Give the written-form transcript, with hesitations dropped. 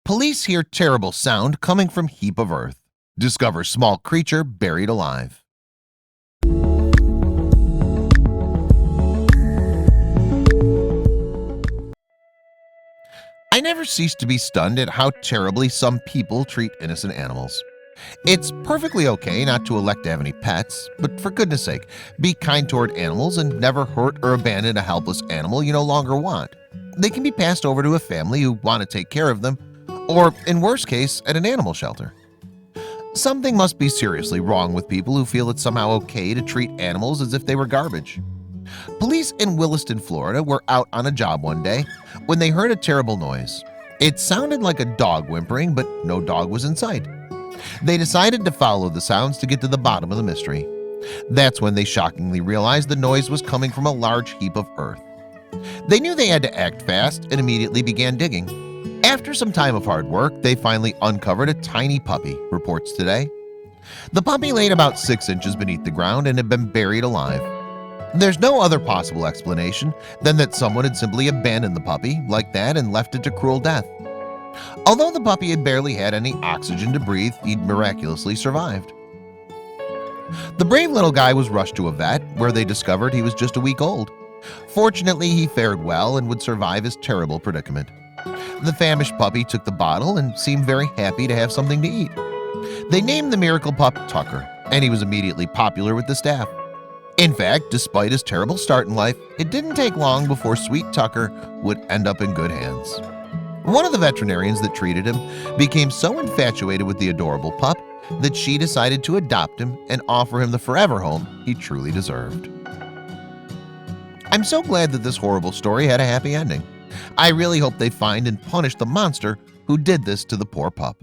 Police hear terrible sound coming from heap of earth. Discover small creature buried alive. I never cease to be stunned at how terribly some people treat innocent animals. It's perfectly okay not to elect to have any pets, but for goodness sake, be kind toward animals and never hurt or abandon a helpless animal you no longer want. They can be passed over to a family who want to take care of them, or in worst case, at an animal shelter. Something must be seriously wrong with people who feel it's somehow okay to treat animals as if they were garbage. Police in Williston, Florida were out on a job one day when they heard a terrible noise. It sounded like a dog whimpering, but no dog was in sight. They decided to follow the sounds to get to the bottom of the mystery. That's when they shockingly realized the noise was coming from a large heap of earth. They knew they had to act fast and immediately began digging. After some time of hard work, they finally uncovered a tiny puppy, reports today. The puppy laid about 6 inches beneath the ground and had been buried alive. There's no other possible explanation than that someone had simply abandoned the puppy like that and left it to cruel death. Although the puppy had barely had any oxygen to breathe, he'd miraculously survived. The brave little guy was rushed to a vet where they discovered he was just a week old. Fortunately, he fared well and would survive his terrible predicament. The famished puppy took the bottle and seemed very happy to have something to eat. They named the miracle pup Tucker, and he was immediately popular with the staff. In fact, despite his terrible start in life, it didn't take long before sweet Tucker would end up in good hands. One of the veterinarians that treated him became so infatuated with the adorable pup that she decided to adopt him and offer him the forever home he truly deserved. I'm so glad that this horrible story had a happy ending. I really hope they find and punish the monster who did this to the poor pup.